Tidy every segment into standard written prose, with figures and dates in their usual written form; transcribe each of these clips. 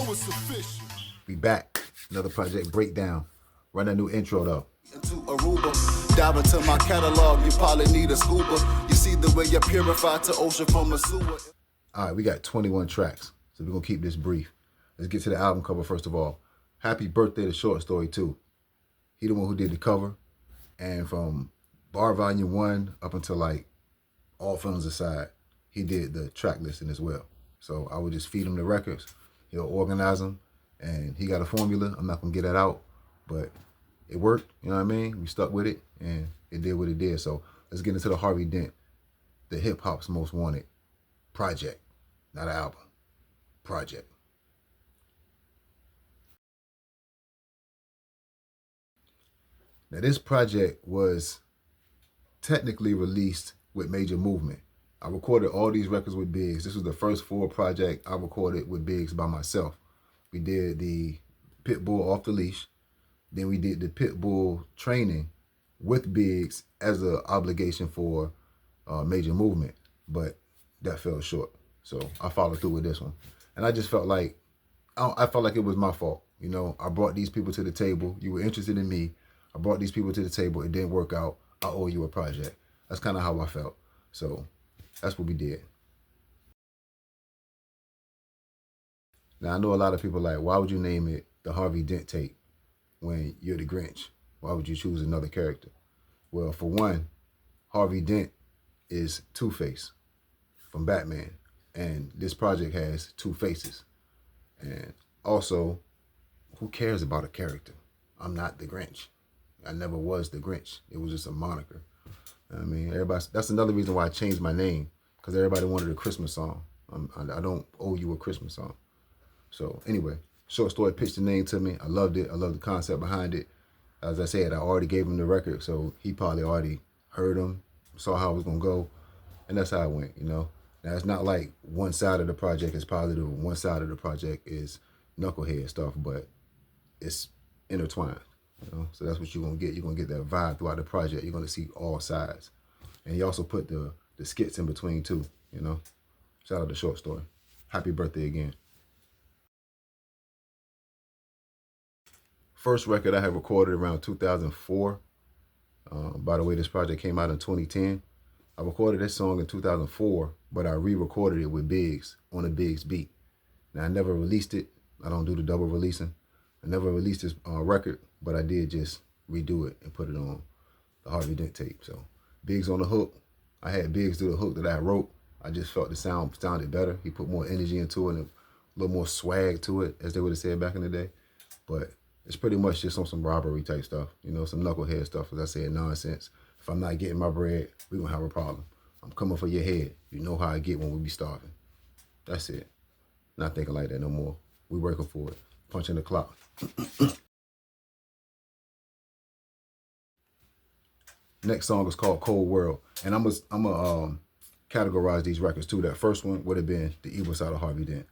it's official. We back. Another project, Breakdown. Run that new intro though. Into Aruba, dive into my catalog, you probably need a scuba. You see the way you purify to ocean from a sewer. All right, we got 21 tracks, so we're gonna keep this brief. Let's get to the album cover first of all. Happy birthday to Short Story 2. He the one who did the cover, and from Bar Volume 1 up until like All Films Aside, he did the track listing as well. So I would just feed him the records, he'll organize them, and he got a formula. I'm not gonna get that out, but it worked, you know what I mean? We stuck with it, and it did what it did. So let's get into the Harvey Dent, the hip hop's most wanted project, not an album, project. Now this project was technically released with Major Movement. I recorded all these records with Biggs. This was the first full project I recorded with Biggs by myself. We did the Pitbull Off the Leash. Then we did the Pitbull training with Biggs as an obligation for Major Movement, but that fell short. So I followed through with this one. And I just felt like, I felt like it was my fault. You know, I brought these people to the table. You were interested in me. I brought these people to the table. It didn't work out. I owe you a project. That's kind of how I felt. So that's what we did. Now, I know a lot of people are like, why would you name it the Harvey Dent tape when you're the Grinch? Why would you choose another character? Well, for one, Harvey Dent is Two-Face from Batman. And this project has two faces. And also, who cares about a character? I'm not the Grinch. I never was the Grinch. It was just a moniker. I mean, everybody. That's another reason why I changed my name, because everybody wanted a Christmas song. I don't owe you a Christmas song. So anyway, Short Story pitched the name to me. I loved it. I loved the concept behind it. As I said, I already gave him the record, so he probably already heard him, saw how it was gonna go, and that's how it went. You know. Now it's not like one side of the project is positive and one side of the project is knucklehead stuff, but it's intertwined. You know, so that's what you're gonna get. You're gonna get that vibe throughout the project. You're gonna see all sides, and he also put the skits in between too. You know, shout out to Short Story. Happy birthday again. First record I had recorded around 2004. By the way, this project came out in 2010. I recorded this song in 2004, but I re-recorded it with Biggs on a Biggs beat. Now I never released it. I don't do the double releasing. I never released this record, but I did just redo it and put it on the Harvey Dent tape. So Biggs on the hook. I had Biggs do the hook that I wrote. I just felt the sound sounded better. He put more energy into it and a little more swag to it, as they would have said back in the day. But it's pretty much just on some robbery type stuff, you know, some knucklehead stuff, as I said, nonsense. If I'm not getting my bread, we're going to have a problem. I'm coming for your head. You know how I get when we be starving. That's it. Not thinking like that no more. We working for it. Punching the clock. Next song is called Cold World. And I'm gonna categorize these records too. That first one would have been the evil side of Harvey Dent.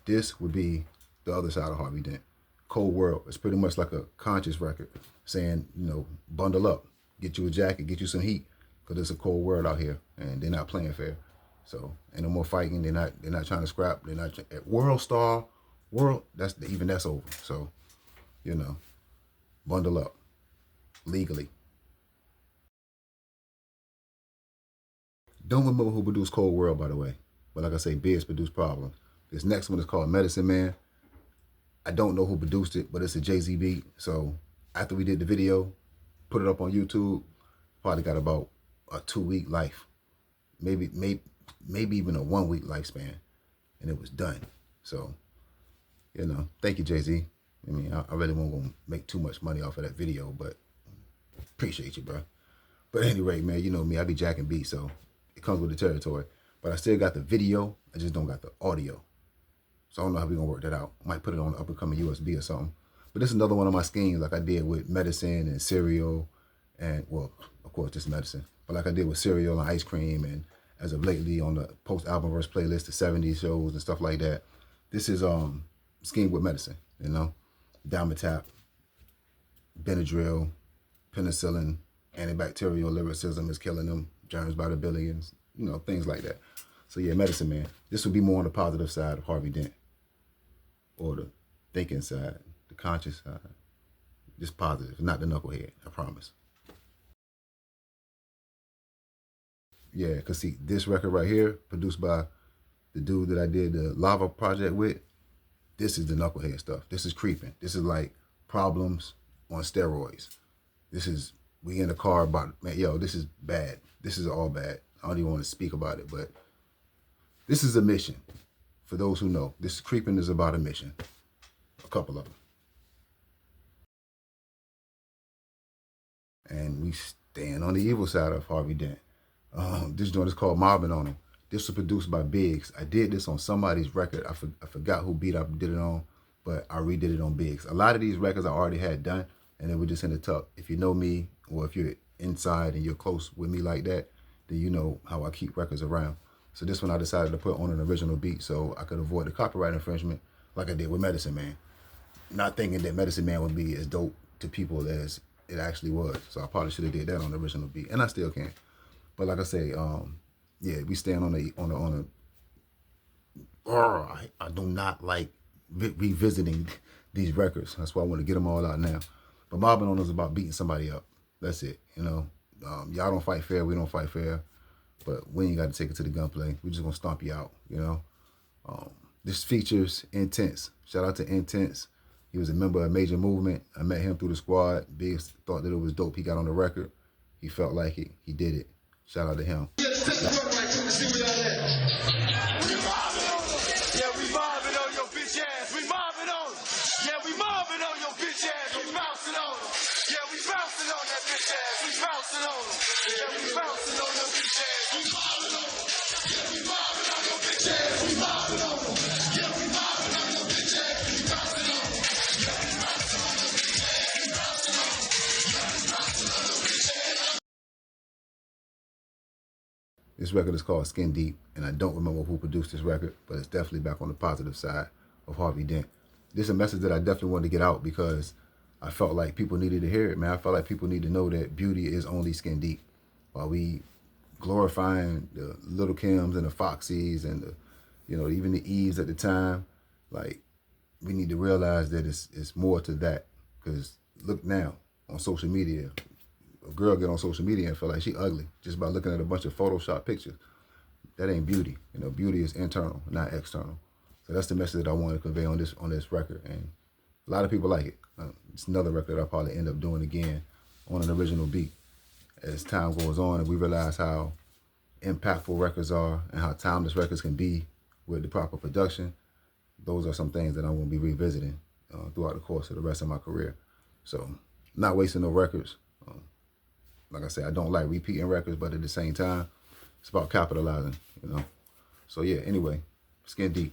This would be the other side of Harvey Dent. Cold World. It's pretty much like a conscious record saying, you know, bundle up, get you a jacket, get you some heat, because it's a cold world out here and they're not playing fair. So ain't no more fighting. They're not trying to scrap. They're not at World Star. That's over. So, you know, bundle up legally. Don't remember who produced Cold World, by the way. But like I say, Biggs produced Problems. This next one is called Medicine Man. I don't know who produced it, but it's a Jay-Z beat. So after we did the video, put it up on YouTube, probably got about a 2-week life. Maybe even a 1-week lifespan. And it was done. So, you know, thank you, Jay-Z. I mean, I really won't gonna make too much money off of that video, but appreciate you, bro. But at any rate, man, you know me, I be jacking beats, so it comes with the territory. But I still got the video, I just don't got the audio. So I don't know how we gonna work that out. Might put it on the up and coming USB or something. But this is another one of my schemes, like I did with Medicine and Cereal, and well, of course, just Medicine. But like I did with Cereal and Ice Cream, and as of lately on the Post Album Verse playlist, the 70s shows and stuff like that. This is scheme with medicine, you know, Dimetap, Benadryl, penicillin, antibacterial lyricism is killing them, germs by the billions, you know, things like that. So yeah, Medicine Man. This would be more on the positive side of Harvey Dent, or the thinking side, the conscious side. Just positive, not the knucklehead, I promise. Yeah, because see, this record right here, produced by the dude that I did the Lava project with, this is the knucklehead stuff. This is creeping. This is like Problems on steroids. This is, we in the car about, man, yo, this is bad. This is all bad. I don't even want to speak about it, but this is a mission. For those who know, this creeping is about a mission. A couple of them. And we stand on the evil side of Harvey Dent. This joint is called Mobbing on Him. This was produced by Biggs. I did this on somebody's record. I forgot who beat I did it on, but I redid it on Biggs. A lot of these records I already had done, and they were just in the tuck. If you know me, or if you're inside and you're close with me like that, then you know how I keep records around. So this one I decided to put on an original beat so I could avoid the copyright infringement like I did with Medicine Man. Not thinking that Medicine Man would be as dope to people as it actually was. So I probably should have did that on the original beat, and I still can. But like I say, yeah, we stand on I do not like revisiting these records. That's why I want to get them all out now. But Mobbing on is about beating somebody up. That's it. You know, y'all don't fight fair. We don't fight fair. But we ain't got to take it to the gunplay. We just gonna stomp you out. You know. This features Intense. Shout out to Intense. He was a member of Major Movement. I met him through the squad. Biggs thought that it was dope. He got on the record. He felt like it. He did it. Shout out to him. Yeah, we mobbing on your bitch ass. We mobbing on them. Yeah, we mobbing on your bitch ass. We bouncing on them. Yeah, we bouncing on that bitch ass. We bouncing on them. Yeah, we bouncing on your bitch ass. We mobbing on them. Yeah, we mobbing on your bitch ass. We mobbing on them. Yeah, we mobbing on your bitch ass. We bouncing on them. Yeah, we bouncing on your bitch ass. We bouncing on them. Yeah, we bouncing on your bitch ass. This record is called Skin Deep, and I don't remember who produced this record, but it's definitely back on the positive side of Harvey Dent. This is a message that I definitely wanted to get out because I felt like people needed to hear it, man. I felt like people need to know that beauty is only skin deep. While we glorifying the Little Kims and the Foxies and the, you know, even the Eves at the time, like, we need to realize that it's more to that. Because look now on social media, a girl get on social media and feel like she ugly just by looking at a bunch of Photoshop pictures. That ain't beauty. You know, beauty is internal, not external. So that's the message that I want to convey on this record, and a lot of people like it. It's another record I'll probably end up doing again on an original beat. As time goes on and we realize how impactful records are and how timeless records can be with the proper production, those are some things that I'm going to be revisiting throughout the course of the rest of my career. So, not wasting no records. Like I said, I don't like repeating records, but at the same time, it's about capitalizing, you know. So yeah, anyway, Skin Deep.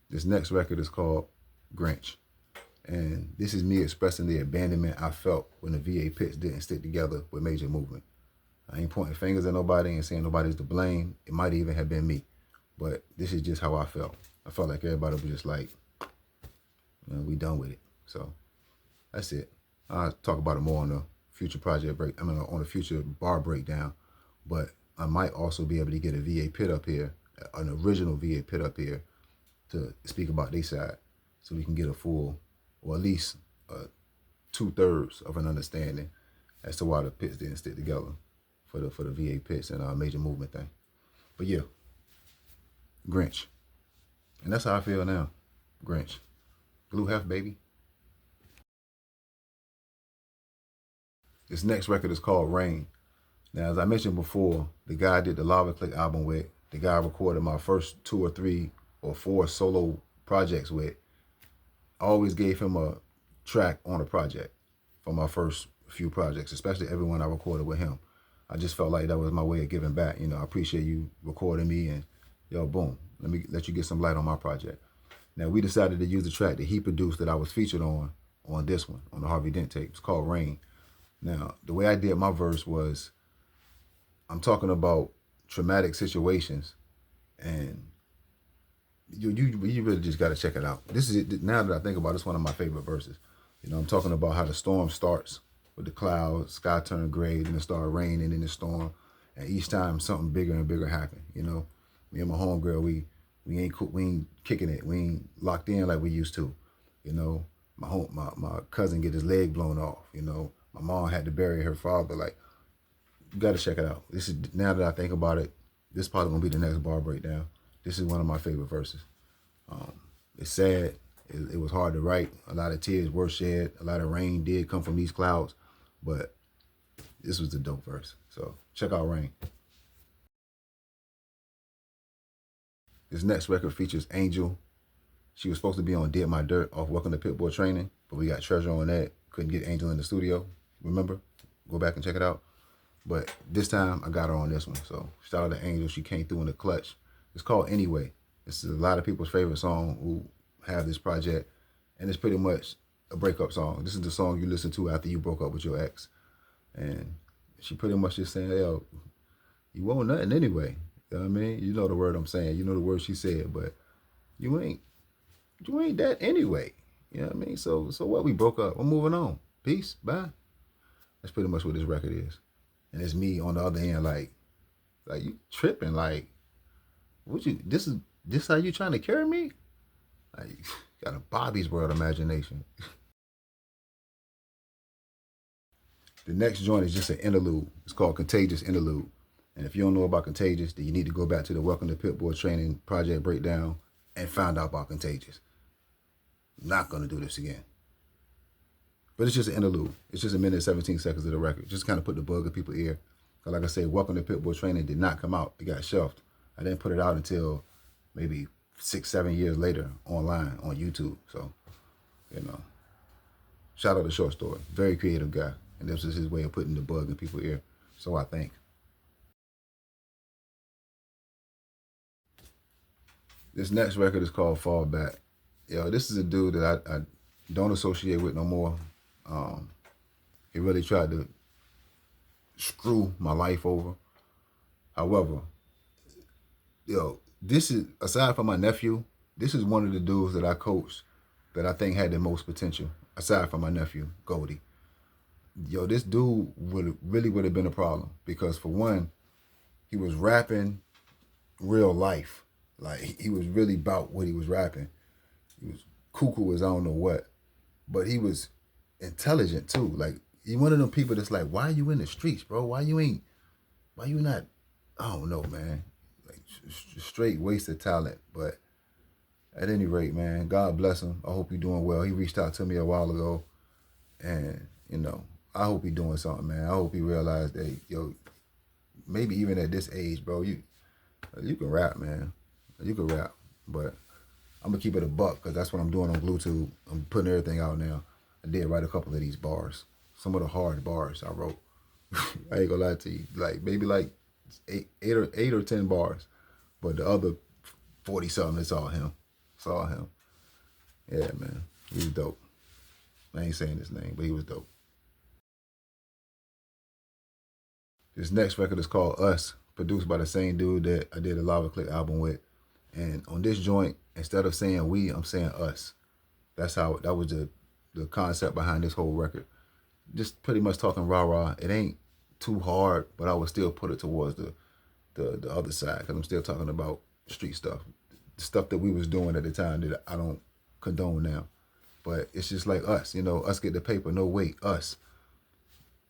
This next record is called Grinch. And this is me expressing the abandonment I felt when the VA pits didn't stick together with Major Movement. I ain't pointing fingers at nobody and saying nobody's to blame. It might even have been me. But this is just how I felt. I felt like everybody was just like, you know, we done with it. So that's it. I'll talk about it more on the future project break. I mean, on the future bar breakdown. But I might also be able to get a VA pit up here, an original VA pit up here, to speak about their side, so we can get a full, or at least 2/3 of an understanding as to why the pits didn't stick together for the VA pits and Major Movement thing. But yeah, Grinch, and that's how I feel now. Grinch, blue hef, baby. This next record is called Rain. Now, as I mentioned before, the guy I did the Lava Click album with, the guy I recorded my first 2 or 3 or 4 solo projects with, I always gave him a track on a project for my first few projects, especially everyone I recorded with him. I just felt like that was my way of giving back. You know, I appreciate you recording me, and yo, boom, let you get some light on my project. Now, we decided to use the track that he produced that I was featured on this one, on the Harvey Dent tape. It's called Rain. Now, the way I did my verse was, I'm talking about traumatic situations, and you really just got to check it out. This is it. Now that I think about it, it's one of my favorite verses. You know, I'm talking about how the storm starts with the clouds, sky turned gray, then it started raining in the storm, and each time something bigger and bigger happened. You know, me and my homegirl, we We ain't kicking it. We ain't locked in like we used to. You know, my cousin get his leg blown off. You know, my mom had to bury her father. Like, you got to check it out. This is, now that I think about it, this probably gonna be the next bar breakdown. This is one of my favorite verses. It's sad. It was hard to write. A lot of tears were shed. A lot of rain did come from these clouds, but this was the dope verse. So check out Rain. This next record features Angel. She was supposed to be on Did My Dirt off Welcome to Pitbull Training, but we got Treasure on that. Couldn't get Angel in the studio. Remember? Go back and check it out. But this time, I got her on this one. So shout out to Angel. She came through in the clutch. It's called Anyway. This is a lot of people's favorite song who have this project. And it's pretty much a breakup song. This is the song you listen to after you broke up with your ex. And she pretty much just saying, yo, you want nothing anyway. You know what I mean? You know the word I'm saying. You know the word she said. But you ain't that anyway. You know what I mean? So what? We broke up. I'm moving on. Peace. Bye. That's pretty much what this record is. And it's me on the other end, like you tripping, like, what you, this how you trying to carry me? Like, got a Bobby's World imagination. The next joint is just an interlude. It's called Contagious Interlude. And if you don't know about Contagious, then you need to go back to the Welcome to Pitbull Training Project Breakdown and find out about Contagious. I'm not gonna do this again. But it's just an interlude. It's just a minute and 17 seconds of the record. Just kind of put the bug in people's ear. Because like I said, Welcome to Pitbull Training did not come out. It got shelved. I didn't put it out until maybe 6-7 years later online on YouTube. So, you know, shout out to Short Story. Very creative guy. And this is his way of putting the bug in people's ear. So I think. This next record is called Fall Back. Yo, this is a dude that I don't associate with no more. He really tried to screw my life over. However, yo, this is, aside from my nephew, this is one of the dudes that I coached that I think had the most potential, aside from my nephew, Goldie. Yo, this dude would have been a problem because, for one, he was rapping real life. Like, he was really about what he was rapping. He was cuckoo as I don't know what. But he was intelligent too. Like, he one of them people that's like, why are you in the streets, bro? Why you not, I don't know, man. Like, straight waste of talent. But at any rate, man, God bless him. I hope you're doing well. He reached out to me a while ago. And, you know, I hope he's doing something, man. I hope he realized that, yo, maybe even at this age, bro, you can rap, man. You can rap. But I'm going to keep it a buck because that's what I'm doing on Bluetooth. I'm putting everything out now. I did write a couple of these bars. Some of the hard bars I wrote. I ain't going to lie to you. Like, maybe like eight or 10 bars. But the other 40-something, it's all him. It's all him. Yeah, man. He was dope. I ain't saying his name, but he was dope. This next record is called Us, produced by the same dude that I did a Lava Click album with. And on this joint, instead of saying we, I'm saying us. That was the concept behind this whole record. Just pretty much talking rah-rah. It ain't too hard, but I would still put it towards the other side because I'm still talking about street stuff. The stuff that we was doing at the time that I don't condone now. But it's just like us, you know, us get the paper, no wait, us.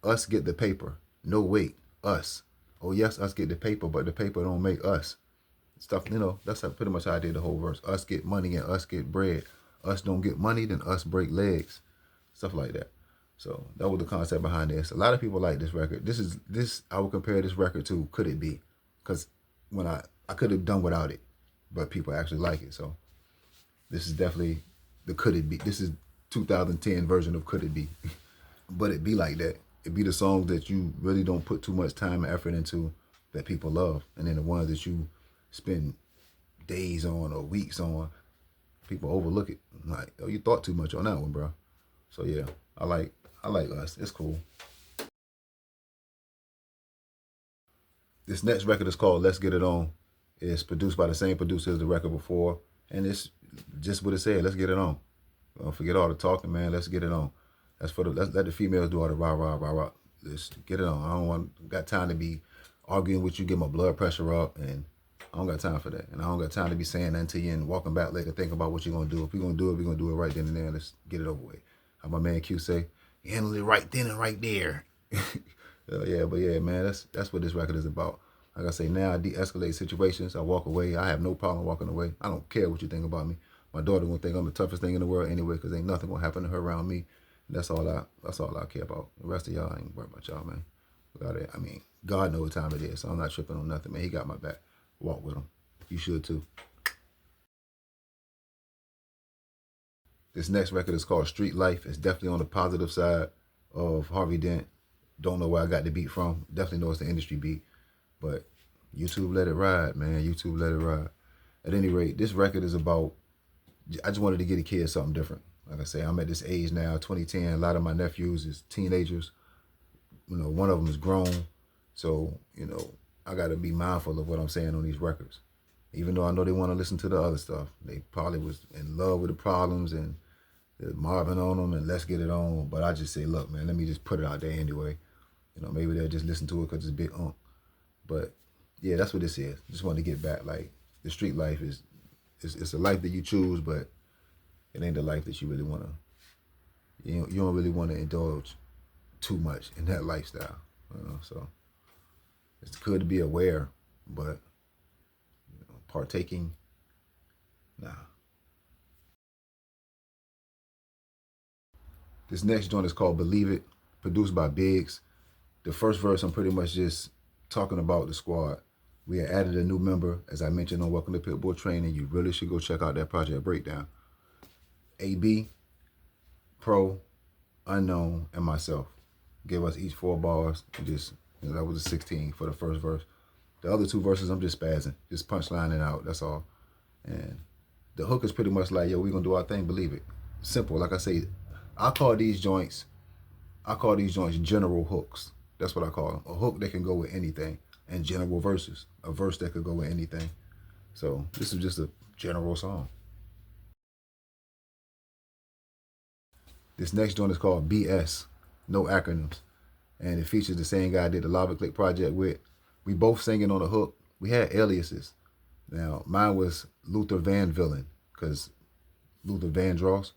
Us get the paper, no wait, us. Oh yes, us get the paper, but the paper don't make us. Stuff, you know, that's pretty much how I did the whole verse. Us get money and us get bread. Us don't get money, then us break legs. Stuff like that. So that was the concept behind this. A lot of people like this record. I would compare this record to Could It Be? Because when I could have done without it, but people actually like it. So this is definitely the Could It Be. This is 2010 version of Could It Be? But it be like that. It be the songs that you really don't put too much time and effort into that people love. And then the ones that you spend days on or weeks on, people overlook it. Like, oh, you thought too much on that one, bro. So yeah, I like Us. It's cool. This next record is called Let's Get It On. It's produced by the same producer as the record before. And it's just what it said, let's get it on. Don't forget all the talking, man. Let's get it on. Let's let the females do all the rah, rah, rah, rah. Let's get it on. I don't got time to be arguing with you, get my blood pressure up, and I don't got time for that. And I don't got time to be saying that to you and walking back later thinking about what you're going to do. If we're going to do it, we're going to do it right then and there. Let's get it over with. How my man Q say, handle it right then and right there. Yeah, but yeah, man, that's what this record is about. Like I say, now I de-escalate situations. I walk away. I have no problem walking away. I don't care what you think about me. My daughter gonna think I'm the toughest thing in the world anyway, because ain't nothing gonna happen to her around me. And that's all I care about. The rest of y'all, I ain't worried about y'all, man. I mean, God knows what time it is, so I'm not tripping on nothing, man. He got my back. Walk with him. You should too. This next record is called Street Life. It's definitely on the positive side of Harvey Dent. Don't know where I got the beat from. Definitely know it's the industry beat. But YouTube let it ride, man. YouTube let it ride. At any rate, this record is about, I just wanted to get a kid something different. Like I say, I'm at this age now, 2010. A lot of my nephews is teenagers. You know, one of them is grown. So, you know, I got to be mindful of what I'm saying on these records. Even though I know they want to listen to the other stuff. They probably was in love with the Problems and Marvin on them and Let's Get It On. But I just say, look, man, let me just put it out there anyway. You know, maybe they'll just listen to it because it's big unk. But yeah, that's what this is. Just wanted to get back. Like, the street life is, it's a life that you choose, but it ain't the life that you really want to, you don't really want to indulge too much in that lifestyle. You know? So it's good to be aware, but partaking, nah. This next joint is called Believe It, produced by Biggs. The first verse, I'm pretty much just talking about the squad. We had added a new member, as I mentioned on Welcome to Pitbull Training. You really should go check out that project Breakdown. AB, Pro, Unknown, and myself. Give us each 4 bars. And just, that was a 16 for the first verse. The other 2 verses, I'm just spazzing, just punchlining out, that's all. And the hook is pretty much like, yo, we gonna do our thing, believe it. Simple, like I say, I call these joints general hooks. That's what I call them. A hook that can go with anything, and general verses. A verse that could go with anything. So this is just a general song. This next joint is called BS, no acronyms. And it features the same guy I did the Lava Click project with. We both singing on the hook. We had aliases. Now, mine was Luther Van Villain, because Luther Vandross,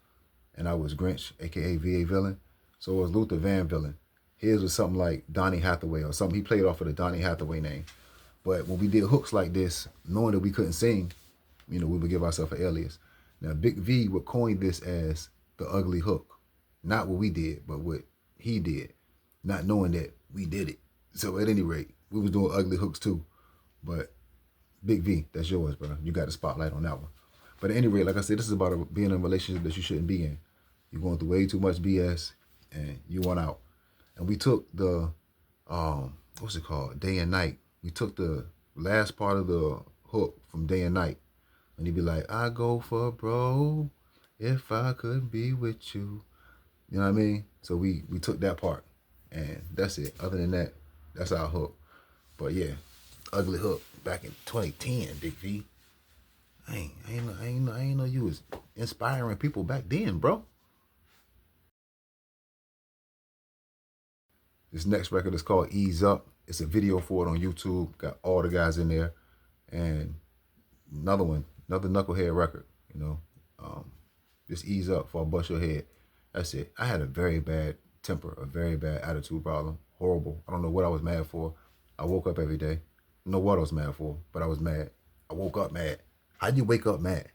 and I was Grinch, aka VA Villain. So it was Luther Van Villain. His was something like Donnie Hathaway or something. He played off of the Donnie Hathaway name. But when we did hooks like this, knowing that we couldn't sing, we would give ourselves an alias. Now, Big V would coin this as the ugly hook. Not what we did, but what he did. Not knowing that we did it. So at any rate, we was doing ugly hooks too. But Big V, that's yours, bro. You got the spotlight on that one. But at any rate, like I said, this is about being in a relationship that you shouldn't be in. You're going through way too much BS, and you want out. And we took the, what's it called? Day and Night. We took the last part of the hook from Day and Night. And he'd be like, I go for bro, if I could be with you. You know what I mean? So we took that part. And that's it. Other than that, that's our hook. But yeah, ugly hook back in 2010, Big V. I ain't know you was inspiring people back then, bro. This next record is called Ease Up. It's a video for it on YouTube. Got all the guys in there. And another knucklehead record, Just ease up before I bust your head. That's it. I had a very bad temper, a very bad attitude problem. Horrible. I don't know what I was mad for. I woke up every day. I don't know what I was mad for, but I was mad. I woke up mad. How you wake up mad?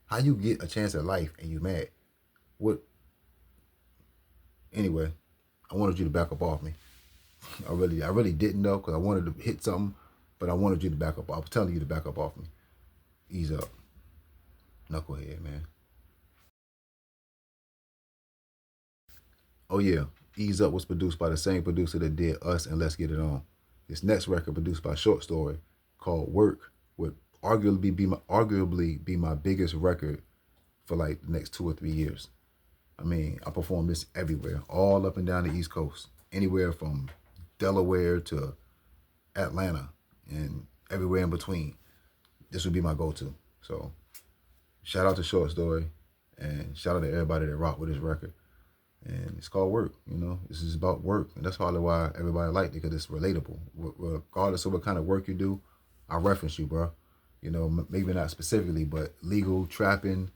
How you get a chance at life and you mad? What? Anyway, I wanted you to back up off me. I really didn't know, because I wanted to hit something, but I wanted you to back up. I was telling you to back up off me. Ease up. Knucklehead, man. Oh yeah, Ease Up was produced by the same producer that did Us and Let's Get It On. This next record produced by Short Story called Work would arguably be my biggest record for like the next 2 or 3 years. I mean, I performed this everywhere, all up and down the East Coast, anywhere from Delaware to Atlanta and everywhere in between. This would be my go-to. So shout out to Short Story, and shout out to everybody that rocked with this record. And it's called Work, This is about work, and that's probably why everybody liked it, because it's relatable. Regardless of what kind of work you do, I reference you, bro. You know, maybe not specifically, but legal, trapping,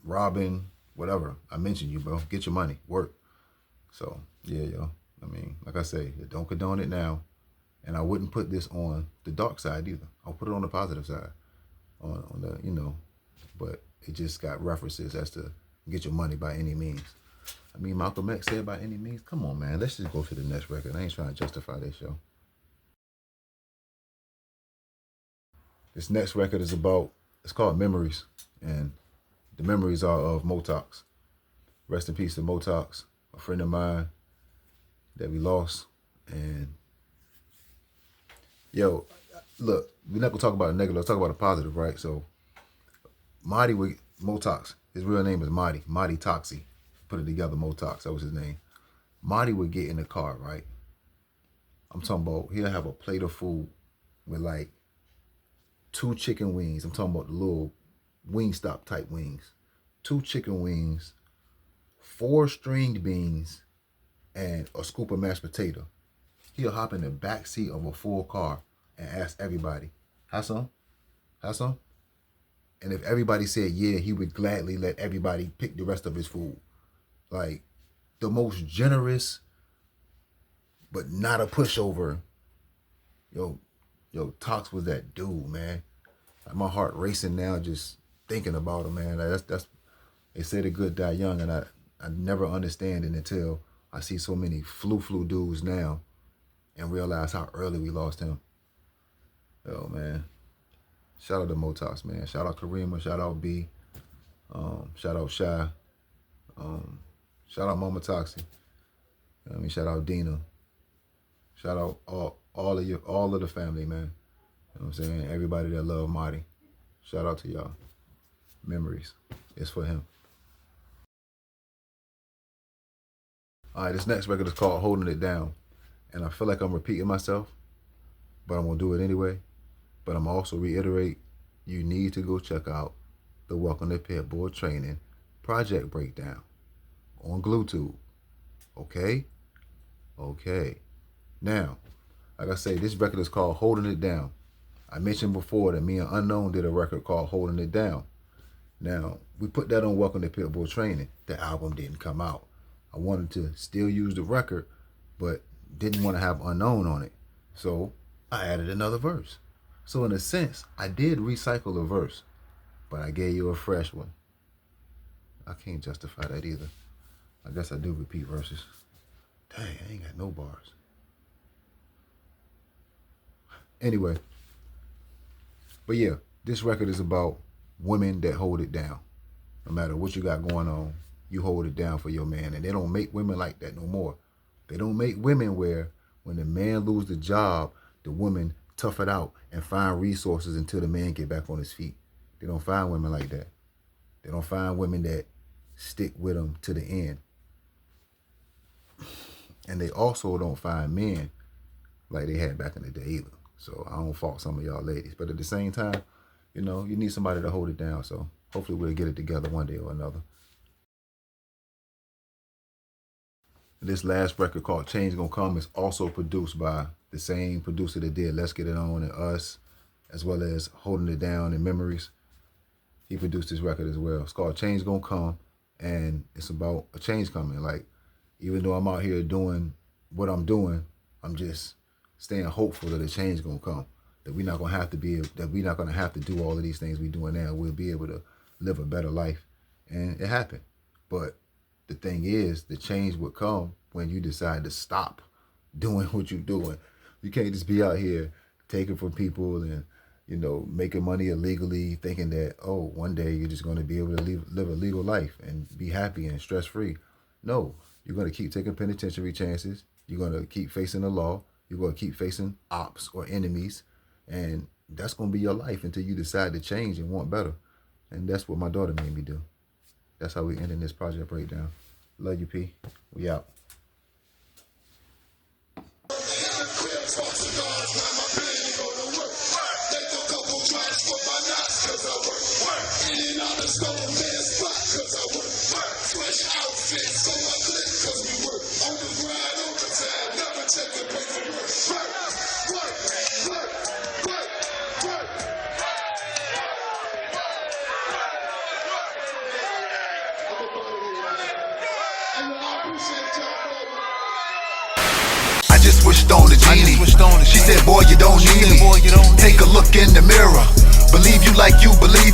robbing, whatever. I mentioned you, bro. Get your money, work. So yeah, yo. I mean, like I say, don't condone it now, and I wouldn't put this on the dark side either. I'll put it on the positive side, on the, you know, but it just got references as to get your money by any means. I mean, Malcolm X said by any means. Come on, man. Let's just go to the next record. I ain't trying to justify this show. This next record is it's called Memories, and the memories are of Motox. Rest in peace to Motox, a friend of mine that we lost. And yo, look, we're not gonna talk about a negative, let's talk about a positive, right? So Marty with Motox, his real name is Marty Toxie. Put it together, Motox, that was his name. Marty would get in the car, right? I'm talking about, he'll have a plate of food with like 2 chicken wings. I'm talking about the little Wingstop type wings. 2 chicken wings, 4 stringed beans, and a scoop of mashed potato. He'll hop in the back seat of a full car and ask everybody, have some? Have some? And if everybody said yeah, he would gladly let everybody pick the rest of his food. Like, the most generous, but not a pushover. Yo, Tox was that dude, man. Like, my heart racing now just thinking about him, man. Like, that's they say the good die young, and I never understand it until I see so many flu dudes now and realize how early we lost him. Yo, man. Shout out to Motox, man. Shout out Karima. Shout out B. Shout out Shy. Shout out Mama Toxie. I mean, shout out Dina. Shout out all of the family, man. You know what I'm saying? Everybody that love Marty. Shout out to y'all. Memories. It's for him. All right, this next record is called Holding It Down. And I feel like I'm repeating myself, but I'm going to do it anyway. But I'm also reiterate, you need to go check out the Welcome to Pitbull Training Project Breakdown on GlueTube. Okay? Okay. Now, like I say, this record is called Holding It Down. I mentioned before that me and Unknown did a record called Holding It Down. Now, we put that on Welcome to Pitbull Training. The album didn't come out. I wanted to still use the record, but didn't want to have Unknown on it. So I added another verse. So in a sense, I did recycle a verse, but I gave you a fresh one. I can't justify that either. I guess I do repeat verses. Dang, I ain't got no bars. Anyway, but yeah, this record is about women that hold it down. No matter what you got going on, you hold it down for your man. And they don't make women like that no more. They don't make women where when the man lose the job, the women tough it out and find resources until the man get back on his feet. They don't find women like that. They don't find women that stick with them to the end. And they also don't find men like they had back in the day either. So I don't fault some of y'all ladies. But at the same time, you know, you need somebody to hold it down. So hopefully we'll get it together one day or another. This last record called Change Gonna Come is also produced by the same producer that did Let's Get It On and Us, as well as Holding It Down and Memories. He produced this record as well. It's called Change Gonna Come, and it's about a change coming. Like, even though I'm out here doing what I'm doing, I'm just staying hopeful that a change gonna come. That we're not gonna have to do all of these things we're doing now. We'll be able to live a better life. And it happened. But the thing is, the change would come when you decide to stop doing what you're doing. You can't just be out here taking from people and, you know, making money illegally, thinking that, oh, one day you're just going to be able to live a legal life and be happy and stress-free. No, you're going to keep taking penitentiary chances. You're going to keep facing the law. You're going to keep facing ops or enemies. And that's going to be your life until you decide to change and want better. And that's what my daughter made me do. That's how we ending this project breakdown. Love you, P. We out. I just wished on the genie. She said, boy, you don't need me. Take a look in the mirror. Believe you like you believe